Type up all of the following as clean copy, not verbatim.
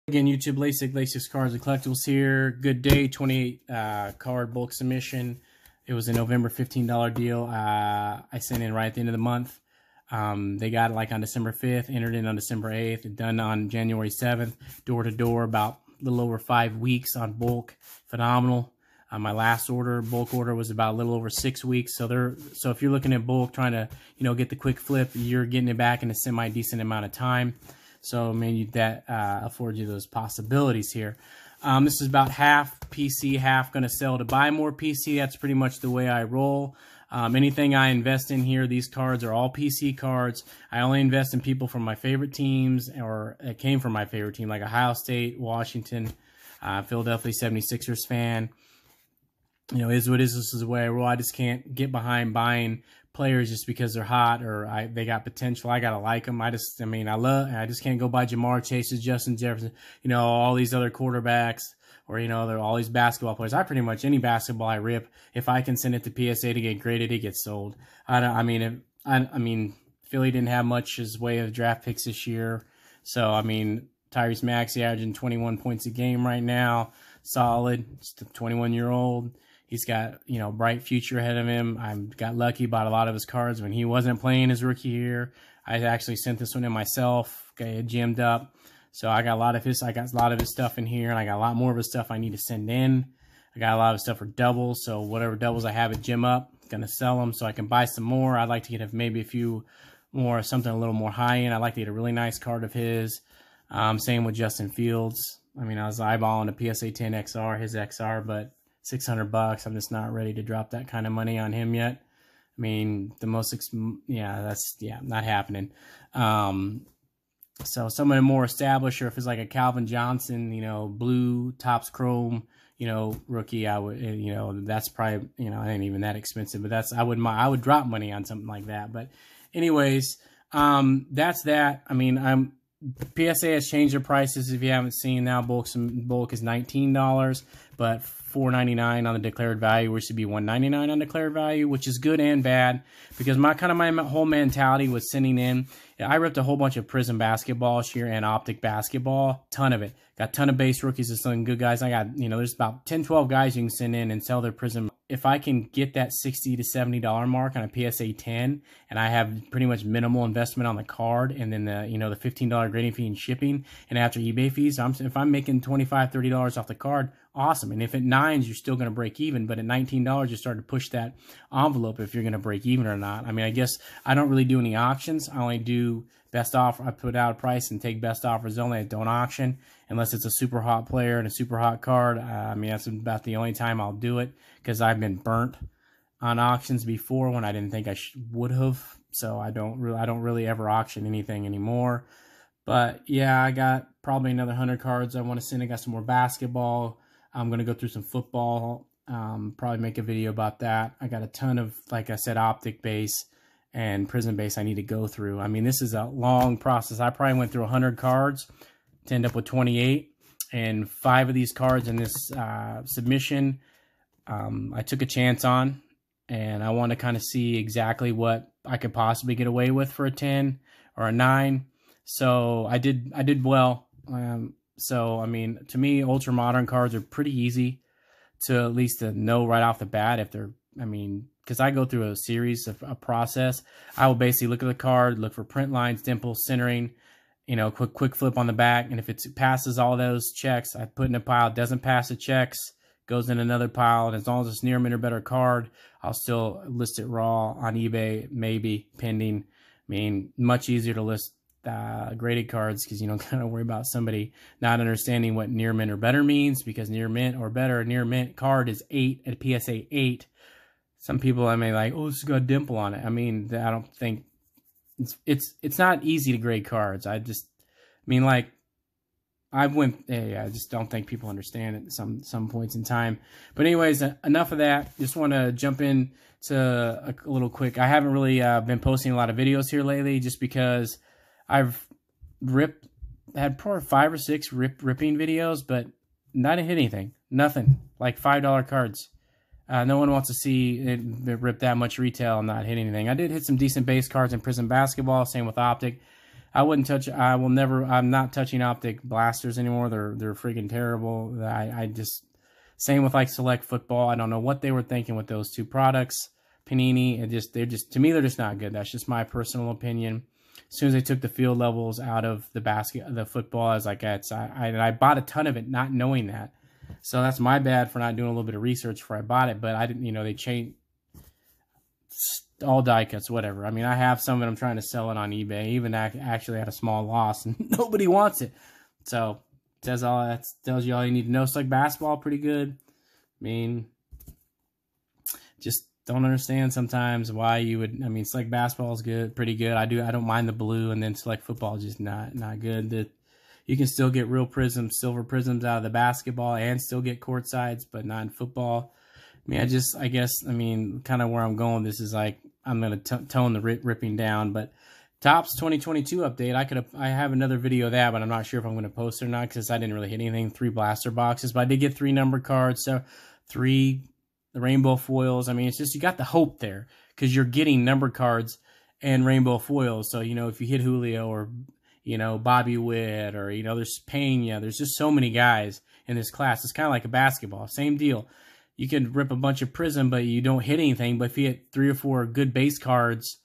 Again, YouTube, LASIK Cards and Collectibles here. Good day, 28 card bulk submission. It was a November $15 deal. I sent in right at the end of the month. They got it like on December 5th, entered in on December 8th, done on January 7th, door to door, about a little over 5 weeks on bulk. Phenomenal. My last order, bulk order, was about a little over 6 weeks. So if you're looking at bulk, trying to get the quick flip, you're getting it back in a semi-decent amount of time. So maybe that affords you those possibilities here. This is about half PC, half going to sell to buy more PC. That's pretty much the way I roll. Anything I invest in here, these cards are all PC cards. I only invest in people from my favorite teams, or it came from my favorite team, like Ohio State, Washington, Philadelphia 76ers fan. Is what is. This is the way I roll. I just can't get behind buying players just because they're hot or they got potential. I gotta like them. I just can't go buy Jamar Chases, Justin Jefferson, all these other quarterbacks, or they're all these basketball players. I pretty much any basketball I rip, if I can send it to PSA to get graded, it gets sold. I mean, Philly didn't have much as way of draft picks this year, so Tyrese Maxey averaging 21 points a game right now, solid. Just a 21-year-old. He's got, bright future ahead of him. I got lucky, bought a lot of his cards when he wasn't playing his rookie year. I actually sent this one in myself, okay, gemmed up. So I got a lot of his stuff in here, and I got a lot more of his stuff I need to send in. I got a lot of stuff for doubles, so whatever doubles I have at gem up, I'm going to sell them so I can buy some more. I'd like to get maybe a few more, something a little more high-end. I'd like to get a really nice card of his. Same with Justin Fields. I was eyeballing a PSA 10 XR, his XR, but $600. I'm just not ready to drop that kind of money on him yet. Not happening. So someone more established, or if it's like a Calvin Johnson, blue Topps Chrome, rookie, I would, that's probably, it ain't even that expensive, but I would drop money on something like that. But anyways, that's that. PSA has changed their prices. If you haven't seen, now bulk is $19, but $4.99 on the declared value, which should be $1.99 on declared value, which is good and bad, because my whole mentality was sending in. I ripped a whole bunch of Prism basketball this year and Optic basketball, ton of it. Got a ton of base rookies and some good guys. I got, there's about 10, 12 guys you can send in and sell their Prism. If I can get that $60 to $70 mark on a PSA 10, and I have pretty much minimal investment on the card, and then the the $15 grading fee and shipping, and after eBay fees, if I'm making $25, $30 off the card, awesome. And if at 9s, you're still going to break even, but at $19, you start to push that envelope if you're going to break even or not. I guess I don't really do any auctions. I only do best offer. I put out a price and take best offers only. I don't auction unless it's a super hot player and a super hot card. That's about the only time I'll do it, because I've been burnt on auctions before when I didn't think I would have. So I don't really ever auction anything anymore. But yeah, I got probably another 100 cards I want to send. I got some more basketball. I'm going to go through some football, probably make a video about that. I got a ton of, like I said, Optic base and Prism base I need to go through. This is a long process. I probably went through 100 cards to end up with 28, and 5 of these cards in this submission I took a chance on, and I want to kind of see exactly what I could possibly get away with for a 10 or a 9. So I did well. To me, ultra modern cards are pretty easy to at least know right off the bat if they're, because I go through a series of a process. I will basically look at the card, look for print lines, dimples, centering, quick flip on the back. And if it passes all those checks, I put in a pile. Doesn't pass the checks, goes in another pile. And as long as it's near mint or better card, I'll still list it raw on eBay, maybe pending. Much easier to list graded cards, because you don't kind of worry about somebody not understanding what near mint or better means, because near mint or better, near mint card is 8 at PSA 8. Some people like, oh, it's got a dimple on it. I don't think it's not easy to grade cards. I just don't think people understand it at some points in time. But anyways, enough of that. Just want to jump in to a little quick. I haven't really been posting a lot of videos here lately, just because I've had probably 5 or 6 ripping videos, but not hit anything. Nothing. Like $5 cards. No one wants to see it rip that much retail and not hit anything. I did hit some decent base cards in Prism basketball. Same with Optic. I wouldn't touch. I will never. I'm not touching optic blasters anymore. They're freaking terrible. I just same with like Select Football. I don't know what they were thinking with those two products. Panini, they're just to me they're just not good. That's just my personal opinion. As soon as they took the field levels out of the football, I was like, I bought a ton of it not knowing that. So that's my bad for not doing a little bit of research before I bought it. But I didn't, they changed all die cuts, whatever. I mean, I have some and I'm trying to sell it on eBay. Even actually had a small loss and nobody wants it. So tells you all you need to know. Select basketball, pretty good. I mean, just don't understand sometimes why you would. I mean, Select basketball is good, pretty good. I don't mind the blue, and then Select football is just not good. You can still get real prisms, silver prisms out of the basketball, and still get court sides, but not in football. I mean, I guess, kind of where I'm going. This is like I'm gonna tone the ripping down, but Topps 2022 update. I have another video of that, but I'm not sure if I'm gonna post it or not because I didn't really hit anything. 3 blaster boxes, but I did get 3 number cards, so 3 rainbow foils. I mean, it's just you got the hope there because you're getting number cards and rainbow foils. So if you hit Julio or Bobby Witt or there's Pena, there's just so many guys in this class. It's kind of like a basketball, same deal. You can rip a bunch of prism, but you don't hit anything. But if you hit 3 or 4 good base cards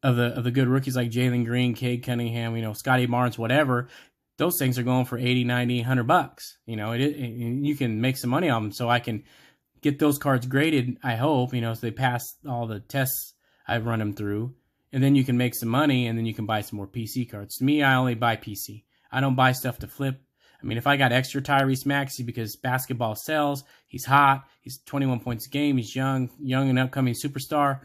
of the good rookies like Jalen Green, Cade Cunningham, Scotty Barnes, whatever, those things are going for 80, 90, 100 bucks. You can make some money on them. So I can get those cards graded, I hope, so they pass all the tests I've run them through. And then you can make some money, and then you can buy some more PC cards. To me, I only buy PC. I don't buy stuff to flip. I mean, if I got extra Tyrese Maxey because basketball sells, he's hot, he's 21 points a game, he's young and upcoming superstar.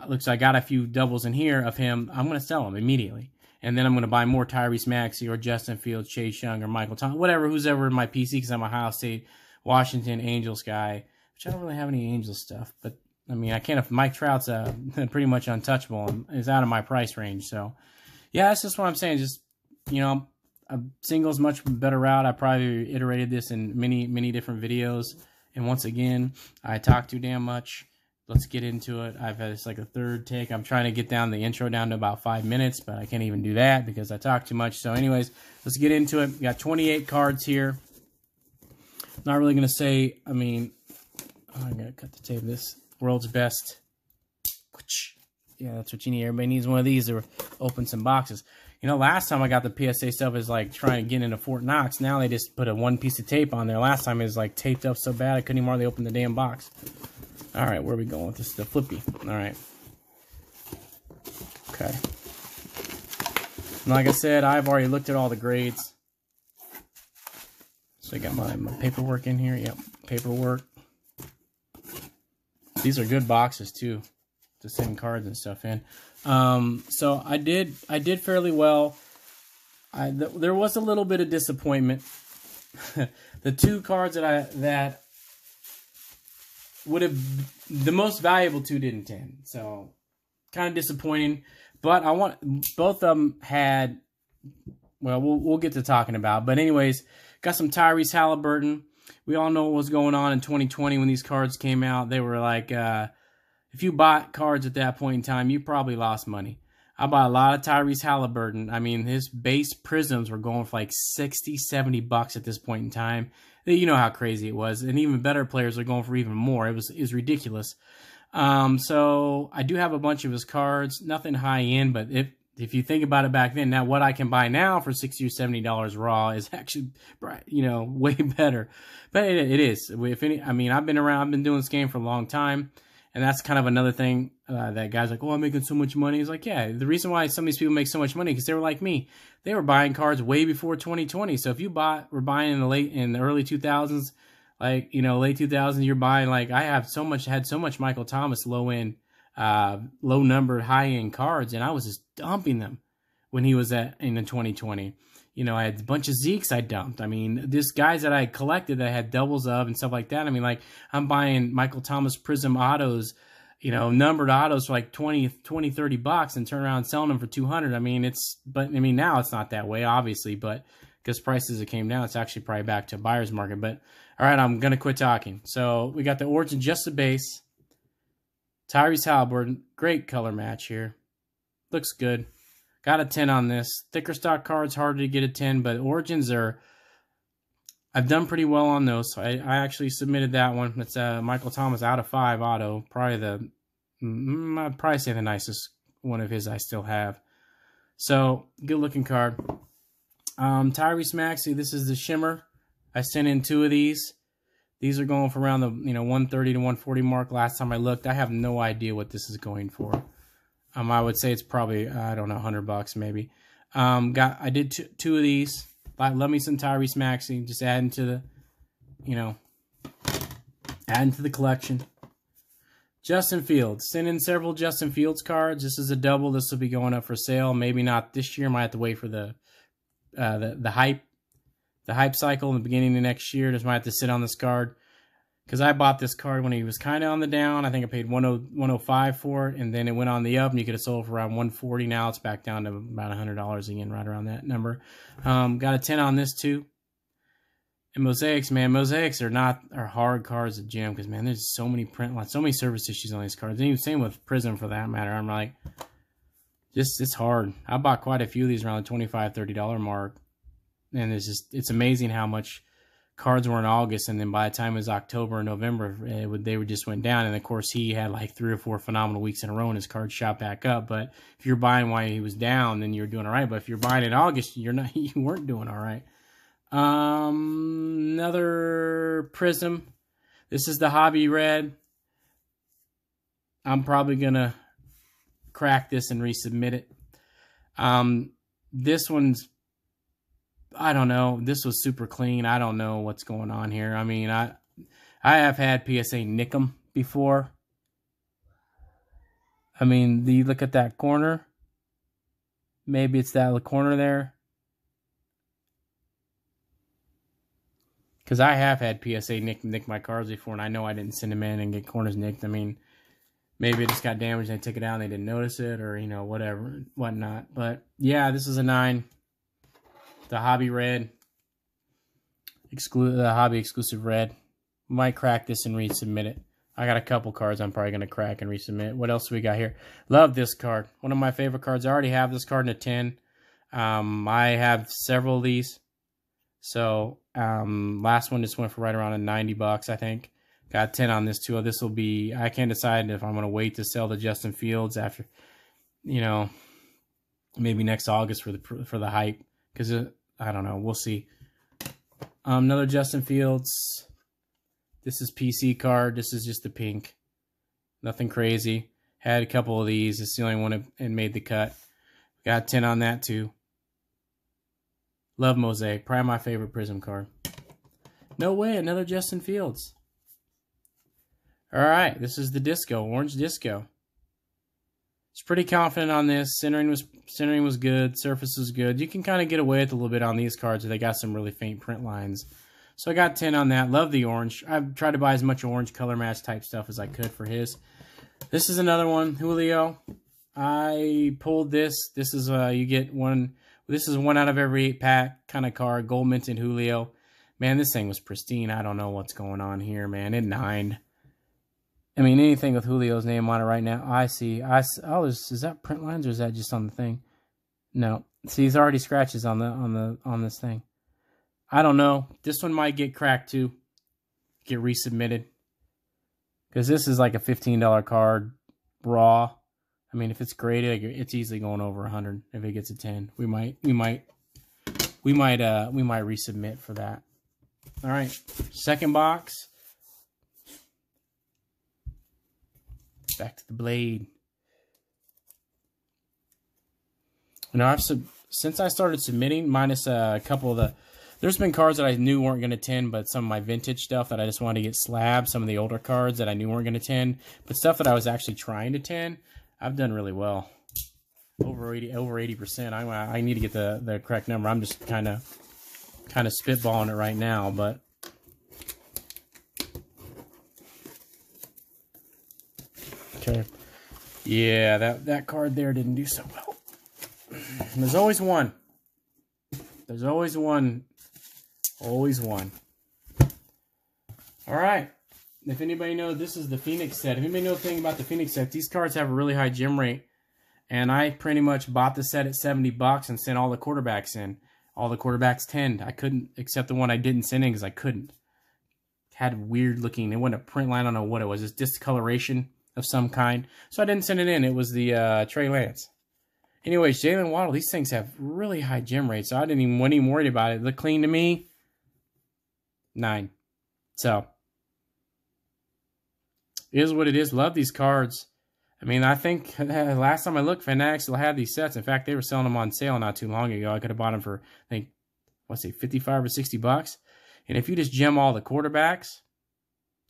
Looks like I got a few doubles in here of him. I'm going to sell him immediately. And then I'm going to buy more Tyrese Maxey or Justin Fields, Chase Young, or Michael Thomas, who's ever in my PC because I'm a Ohio State, Washington, Angels guy, which I don't really have any Angels stuff. But, I mean, I can't. Mike Trout's pretty much untouchable and is out of my price range. So, yeah, that's just what I'm saying. Just, a single's much better route. I probably iterated this in many, many different videos. And once again, I talk too damn much. Let's get into it. I've had this like a third take. I'm trying to get down the intro down to about 5 minutes, but I can't even do that because I talk too much. So anyways, let's get into it. We got 28 cards here. Not really going to say, I'm going to cut the tape of this. World's best. Yeah, that's what you need. Everybody needs one of these to open some boxes. Last time I got the PSA stuff is like trying to get into Fort Knox. Now they just put one piece of tape on there. Last time it was like taped up so bad I couldn't even hardly open the damn box. All right, where are we going with this? The flippy. All right. Okay. Like I said, I've already looked at all the grades. So I got my paperwork in here. Yep, paperwork. These are good boxes too, to send cards and stuff in. So I did fairly well. There was a little bit of disappointment. The 2 cards that would have the most valuable 2 didn't 10. So kind of disappointing. But both of them had, well, we'll get to talking about. But anyways, got some Tyrese Halliburton. We all know what was going on in 2020 when these cards came out. They were like, if you bought cards at that point in time, you probably lost money. I bought a lot of Tyrese Halliburton. I mean, his base prisms were going for like 60, 70 bucks at this point in time. You know how crazy it was. And even better players are going for even more. It was ridiculous. So I do have a bunch of his cards. Nothing high end, but if you think about it back then, now what I can buy now for $60 or $70 raw is actually, way better. But it is. I've been doing this game for a long time. And that's kind of another thing that guys like, oh, I'm making so much money. It's like, yeah, the reason why some of these people make so much money because they were like me. They were buying cards way before 2020. So if you were buying in the early 2000s, like, late 2000s, you're buying like I had so much Michael Thomas low end, low numbered, high end cards, and I was just dumping them when he was in the 2020. I had a bunch of Zekes I dumped. I mean, this guys that I collected that I had doubles of and stuff like that. I mean, like, I'm buying Michael Thomas Prism autos, numbered autos for like 20, 30 bucks and turn around and selling them for 200. I mean, now it's not that way, obviously, but because prices have came down, it's actually probably back to a buyer's market. But, all right, I'm going to quit talking. So we got the Origin, just the base. Tyrese Halliburton, great color match here. Looks good. Got a 10 on this. Thicker stock cards, harder to get a 10, but Origins are... I've done pretty well on those. So I actually submitted that one. It's Michael Thomas out of 5 auto. Probably the... I'd probably say the nicest one of his I still have. So, good looking card. Tyrese Maxey, this is the Shimmer. I sent in 2 of these. These are going for around the 130 to 140 mark. Last time I looked, I have no idea what this is going for. I would say it's probably, I don't know, $100 maybe. I did two of these. Love me some Tyrese Maxey. Just adding to the, adding to the collection. Justin Fields. Sent in several Justin Fields cards. This is a double. This will be going up for sale. Maybe not this year. Might have to wait for the hype cycle in the beginning of next year. Just might have to sit on this card. Because I bought this card when he was kind of on the down. I think I paid $105 for it. And then it went on the up. And you could have sold for around $140. Now it's back down to about $100 again. Right around that number. Got a 10 on this too. And Mosaics, man. Mosaics are hard cards to gem. Because, man, there's so many print lines. So many service issues on these cards. And even same with Prism for that matter. I'm like, it's hard. I bought quite a few of these around the $25, $30 mark. And it's amazing how much cards were in August, and then by the time it was October or November, they just went down. And of course, he had like 3 or 4 phenomenal weeks in a row, and his cards shot back up. But if you're buying while he was down, then you're doing all right. But if you're buying in August, you weren't doing all right. Another Prism. This is the Hobby Red. I'm probably gonna crack this and resubmit it. This one's, I don't know. This was super clean. I don't know what's going on here. I mean, I have had PSA nick them before. I mean, you look at that corner. Maybe it's that corner there. Because I have had PSA nick my cards before, and I know I didn't send them in and get corners nicked. I mean, maybe it just got damaged and they took it out and they didn't notice it, or, whatever, whatnot. But, yeah, this is a 9. The Hobby Red. The Hobby Exclusive Red. Might crack this and resubmit it. I got a couple cards I'm probably going to crack and resubmit. What else do we got here? Love this card. One of my favorite cards. I already have this card in a 10. I have several of these. So, last one just went for right around $90, I think. Got 10 on this too. This will be, I can't decide if I'm going to wait to sell the Justin Fields after, maybe next August for the hype. Because I don't know. We'll see. Another Justin Fields. This is PC card. This is just the pink. Nothing crazy. Had a couple of these. It's the only one that made the cut. Got 10 on that too. Love Mosaic. Probably my favorite Prism card. No way. Another Justin Fields. All right. This is the Disco. Orange Disco. It's pretty confident on this. Centering was good. Surface was good. You can kind of get away with a little bit on these cards. They got some really faint print lines. So I got 10 on that. Love the orange. I've tried to buy as much orange color match type stuff as I could for his. This is another one. Julio. I pulled this. This is you get one. This is 1 out of every 8 pack kind of card. Gold minted Julio. Man, this thing was pristine. I don't know what's going on here, man. It 9'd. I mean, anything with Julio's name on it right now. I see. Oh, is that print lines or is that just on the thing? No. See, he's already scratches on this thing. I don't know. This one might get cracked too. Get resubmitted. Because this is like a $15 card raw. I mean, if it's graded, it's easily going over 100 if it gets a 10. We might resubmit for that. All right. Second box. Back to the blade. Since I started submitting, minus a couple of the, there's been cards that I knew weren't going to 10, but some of my vintage stuff that I just wanted to get slabbed, some of the older cards that I knew weren't going to 10, but stuff that I was actually trying to 10, I've done really well. Over 80%. I need to get the correct number. I'm just kind of spitballing it right now, but okay. Yeah, that card there didn't do so well. There's always one. There's always one. Always one. All right. If anybody knows, this is the Phoenix set. If anybody knows anything about the Phoenix set, these cards have a really high gem rate. And I pretty much bought the set at $70 and sent all the quarterbacks in. All the quarterbacks 10. I couldn't, except the one I didn't send in because I couldn't. Had weird looking, it wasn't a print line, I don't know what it was. It's discoloration of some kind. So I didn't send it in. It was the Trey Lance. Anyways, Jalen Waddle, these things have really high gem rates. So I wasn't even worried about it. It looked clean to me. 9. So, it is what it is. Love these cards. I mean, I think last time I looked, Fanatics still had these sets. In fact, they were selling them on sale not too long ago. I could have bought them for, I think, what's it, 55 or $60. And if you just gem all the quarterbacks,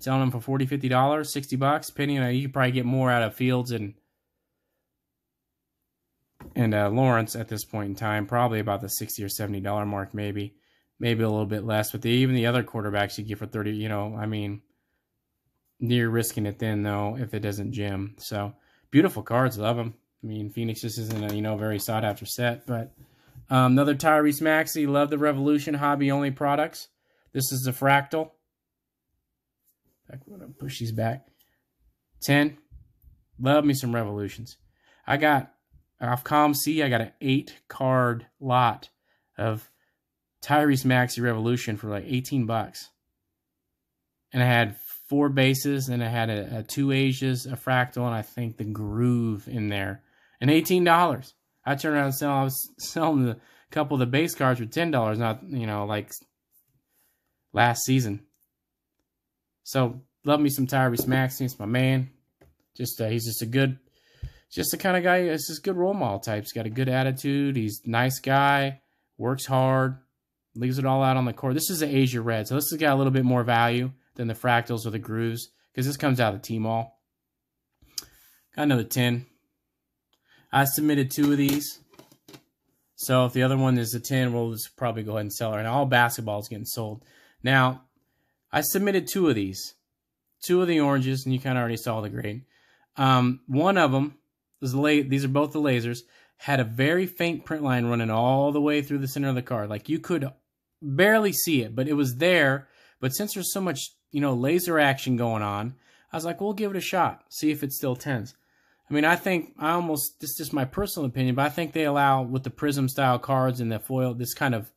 selling them for $40, $50, $60, depending on, you could probably get more out of Fields and Lawrence at this point in time. Probably about the $60 or $70 mark, maybe a little bit less. But even the other quarterbacks you get for 30, you know, I mean, you're risking it then, though, if it doesn't gem. So, beautiful cards. Love them. I mean, Phoenix just isn't a, you know, very sought-after set. But another Tyrese Maxey. Love the Revolution hobby-only products. This is the Fractal. I'm going to push these back. 10. Love me some Revolutions. I got, off ComC, I got an 8-card lot of Tyrese Maxey Revolution for like $18. And I had 4 bases, and I had a 2 Asias, a Fractal, and I think the Groove in there. And $18. I turned around and I was selling a couple of the base cards for $10, not, you know, like last season. So, love me some Tyrese Maxey. It's my man. Just he's just a good, just the kind of guy, it's just good role model type. He's got a good attitude. He's a nice guy, works hard, leaves it all out on the court. This is an Asia Red, so this has got a little bit more value than the Fractals or the Grooves, because this comes out of the T-Mall. Got another 10. I submitted 2 of these. So if the other one is a 10, we'll just probably go ahead and sell her. And all basketball is getting sold. Now, I submitted 2 of these. 2 of the oranges, and you kind of already saw the grade. One of them, these are both the lasers, had a very faint print line running all the way through the center of the card. Like, you could barely see it, but it was there. But since there's so much, you know, laser action going on, I was like, we'll give it a shot. See if it still tens. I mean, this is just my personal opinion, but I think they allow, with the prism style cards and the foil, this kind of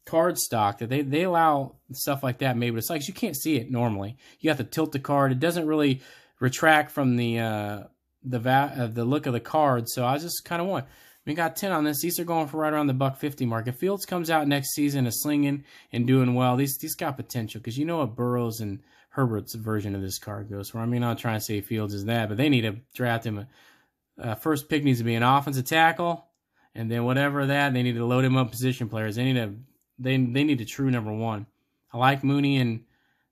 card stock, that they allow stuff like that made, but it's like you can't see it normally. You have to tilt the card. It doesn't really retract from the look of the card, so I just kind of want. We got 10 on this. These are going for right around the $150 mark. If Fields comes out next season is slinging and doing well, these got potential, because you know what Burrows and Herbert's version of this card goes for. I mean, I'm not trying to say Fields is that, but they need to draft him. First pick needs to be an offensive tackle, and then whatever that, they need to load him up position players. They need a true number 1. I like Mooney, and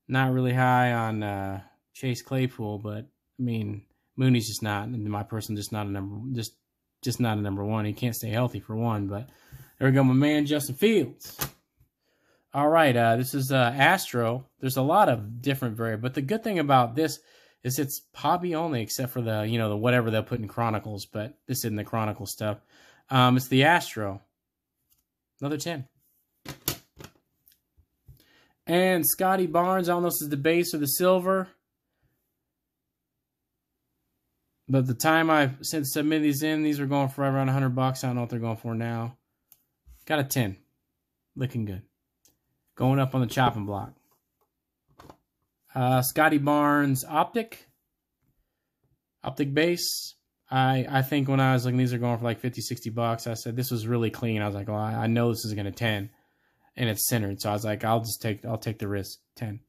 not really high on Chase Claypool, but I mean, Mooney's just not, in my person, just not a number 1. He can't stay healthy for one, but there we go, my man Justin Fields. All right, this is Astro. There's a lot of different variants, but the good thing about this is it's hobby only, except for the, you know, the whatever they'll put in Chronicles, but this isn't the Chronicle stuff. It's the Astro. Another 10. And Scotty Barnes, I don't know if this is the base or the silver. But the time I submitted these in, these were going for around $100. I don't know what they're going for now. Got a 10. Looking good. Going up on the chopping block. Scotty Barnes Optic base. I think when I was looking, these are going for like $50, $60. I said this was really clean. I was like, well, I know this is going to 10. And it's centered. So I was like, I'll take the risk. 10.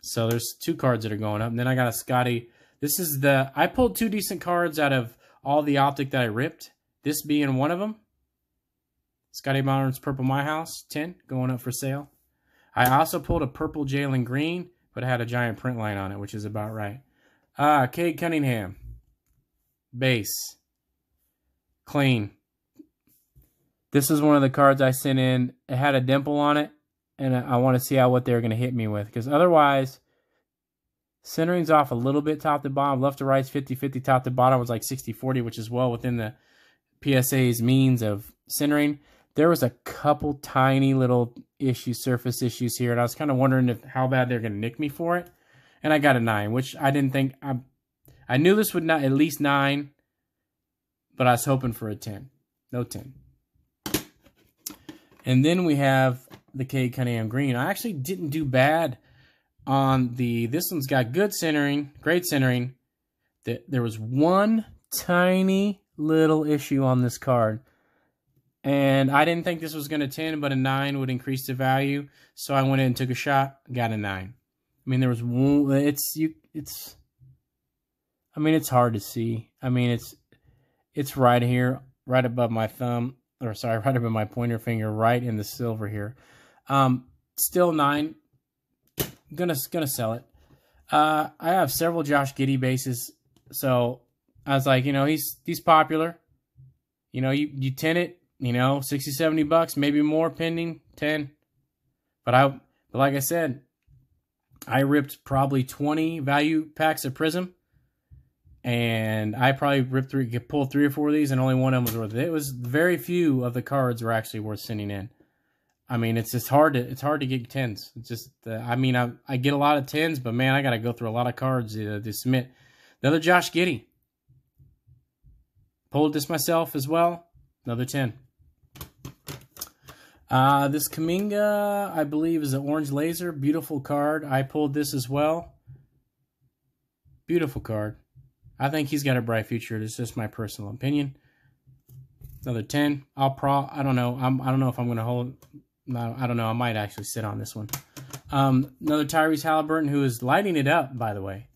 So there's 2 cards that are going up. And then I got a Scotty. This is I pulled 2 decent cards out of all the Optic that I ripped. This being one of them. Scotty Barnes Purple My House, 10, going up for sale. I also pulled a purple Jalen Green, but it had a giant print line on it, which is about right. Cade Cunningham. Base. Clean. This is one of the cards I sent in. It had a dimple on it, and I want to see what they're going to hit me with, because otherwise, centering's off a little bit top to bottom. Left to right's 50-50, top to bottom was like 60-40, which is well within the PSA's means of centering. There was a couple tiny little surface issues here, and I was kind of wondering how bad they're going to nick me for it. And I got a 9, which I didn't think. I knew this would not at least 9, but I was hoping for a 10. No 10. And then we have the Cade Cunningham Green. I actually didn't do bad on this one's got good centering, great centering. There was one tiny little issue on this card. And I didn't think this was going to 10, but a 9 would increase the value. So I went in and took a shot, got a 9. I mean, there was one, it's hard to see. I mean, it's right here, right above my thumb, or sorry, right above my pointer finger, right in the silver here. Still 9. Gonna sell it. I have several Josh Giddey bases, so I was like, he's popular. You 10 it, $60-$70, maybe more pending 10. But like I said, I ripped probably 20 value packs of Prism, and I probably pulled 3 or 4 of these, and only one of them was worth it. It was very few of the cards were actually worth sending in. I mean, it's hard to get 10s. It's just, I get a lot of 10s, but man, I got to go through a lot of cards to submit. Another Josh Giddey. Pulled this myself as well. Another 10. This Kaminga, I believe, is an orange laser. Beautiful card. I pulled this as well. Beautiful card. I think he's got a bright future. It's just my personal opinion. Another 10. I don't know. I don't know if I'm going to hold. No, I don't know. I might actually sit on this one. Another Tyrese Halliburton, who is lighting it up, by the way.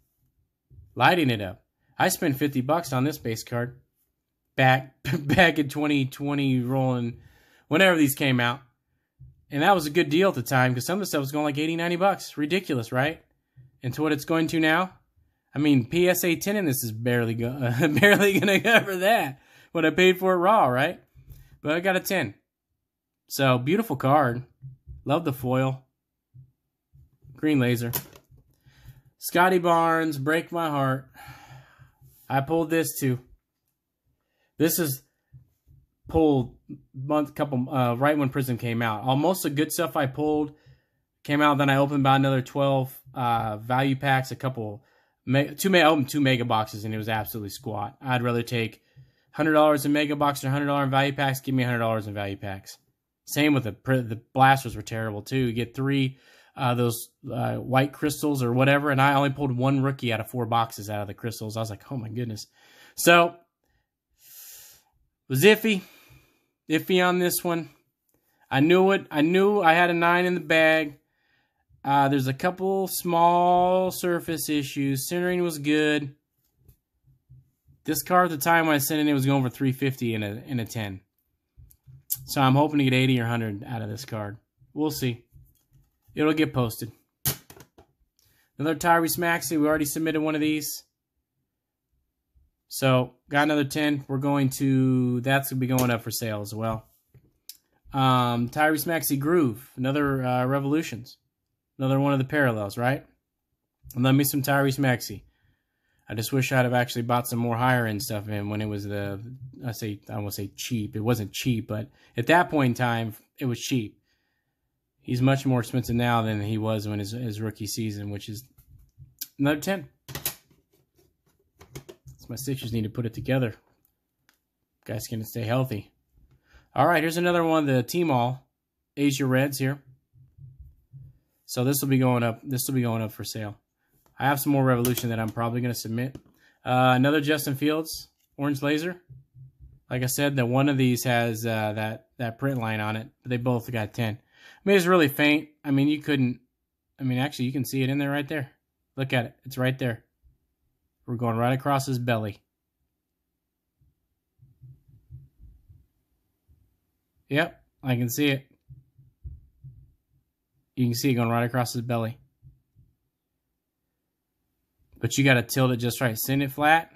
Lighting it up. I spent $50 on this base card. Back in 2020, rolling, whenever these came out. And that was a good deal at the time, because some of the stuff was going like $80-$90. Ridiculous, right? And to what it's going to now? I mean, PSA 10 in this is barely going to cover that. What I paid for it raw, right? But I got a 10. So, beautiful card. Love the foil. Green laser. Scotty Barnes, break my heart. I pulled this too. This is pulled right when Prism came out. Almost the good stuff I pulled came out. Then I opened about another 12 value packs. I opened 2 mega boxes, and it was absolutely squat. I'd rather take $100 in mega box or $100 in value packs. Give me $100 in value packs. Same with the blasters were terrible too. You get 3 those white crystals or whatever, and I only pulled 1 rookie out of 4 boxes out of the crystals. I was like, oh my goodness. So it was iffy on this one. I knew it. I knew I had a 9 in the bag. There's a couple small surface issues. Centering was good. This card at the time when I sent it, it was going for $350 in a 10. So I'm hoping to get 80 or 100 out of this card. We'll see. It'll get posted. Another Tyrese Maxey. We already submitted one of these. So got another 10. That's going to be going up for sale as well. Tyrese Maxey Groove. Another Revolutions. Another one of the parallels, right? And love me some Tyrese Maxey. I just wish I'd have actually bought some more higher end stuff in when it was I won't say cheap. It wasn't cheap, but at that point in time, it was cheap. He's much more expensive now than he was when his rookie season, which is another 10. So my Sixers need to put it together. Guys can stay healthy. All right, here's another one, the T-Mall Asia Reds here. So this will be going up. This will be going up for sale. I have some more Revolution that I'm probably going to submit. Another Justin Fields orange laser. Like I said, that one of these has that print line on it. But they both got 10. I mean, it's really faint. I mean, actually, you can see it in there right there. Look at it. It's right there. We're going right across his belly. Yep, I can see it. You can see it going right across his belly. But you got to tilt it just right. Send it flat.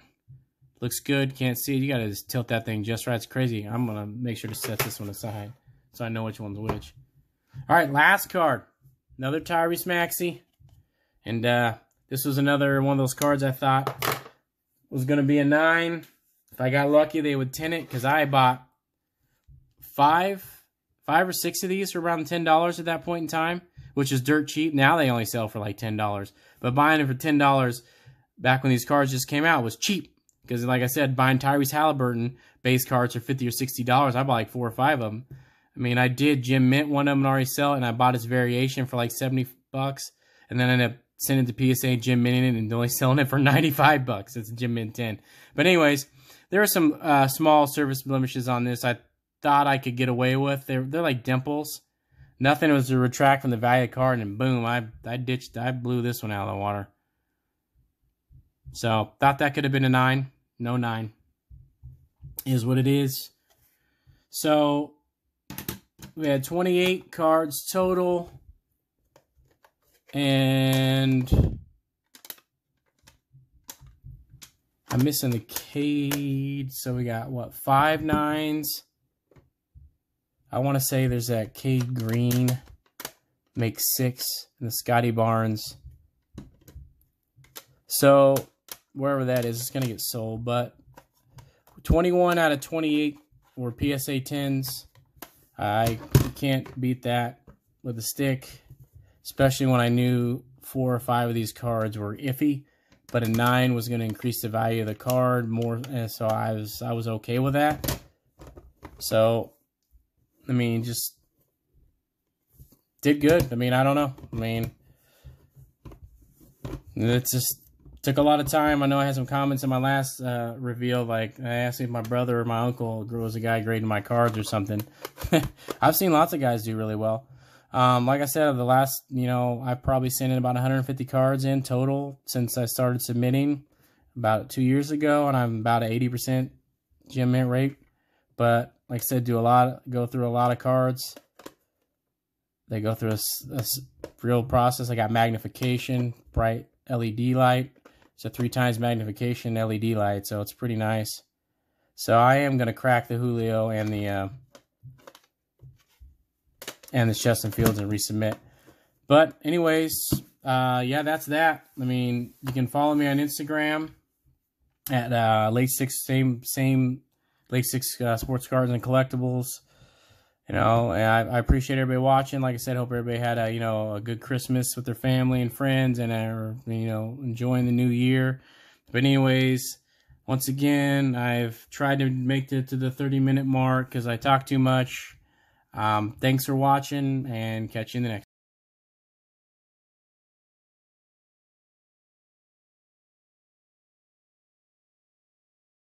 Looks good. Can't see it. You got to just tilt that thing just right. It's crazy. I'm going to make sure to set this one aside so I know which one's which. All right, last card. Another Tyrese Maxey. And this was another one of those cards I thought was going to be a 9. If I got lucky, they would 10 it because I bought 5 or 6 of these for around $10 at that point in time, which is dirt cheap. Now they only sell for like $10. But buying it for $10, back when these cards just came out, was cheap. Because like I said, buying Tyrese Halliburton base cards for $50 or $60, I bought like 4 or 5 of them. I mean, I did Jim Mint one of them and already sell it, and I bought his variation for like $70, and then I ended up sending it to PSA, Jim Minting it, and only selling it for $95. It's a Jim Mint 10. But anyways, there are some small surface blemishes on this I thought I could get away with. They're like dimples. Nothing was to retract from the value of the card, and boom, I blew this one out of the water. So, thought that could have been a 9. No 9. Is what it is. So, we had 28 cards total. And I'm missing the Cade. So, we got, what, 5 9s. I want to say there's that Cade Green. Makes 6. And the Scotty Barnes. So, wherever that is, it's going to get sold. But 21 out of 28 were PSA 10s. I can't beat that with a stick, especially when I knew 4 or 5 of these cards were iffy. But a 9 was going to increase the value of the card more, so I was okay with that. So, I mean, just did good. I mean, I don't know. I mean, it's just took a lot of time. I know I had some comments in my last reveal, like I asked if my brother or my uncle was a guy grading my cards or something. I've seen lots of guys do really well. Like I said, the last, I've probably sent in about 150 cards in total since I started submitting about 2 years ago, and I'm about an 80% Gem Mint rate. But like I said, go through a lot of cards. They go through a real process. I got magnification, bright LED light. It's a 3 times magnification LED light, so it's pretty nice. So I am going to crack the Julio and the Justin Fields and resubmit. But anyways, yeah, that's that. I mean, you can follow me on Instagram at Late Six, same Late Six Sports Cards and Collectibles. And I appreciate everybody watching. Like I said, hope everybody had a good Christmas with their family and friends, and are enjoying the new year. But anyways, once again, I've tried to make it to the 30-minute mark because I talk too much. Thanks for watching, and catch you in the next one.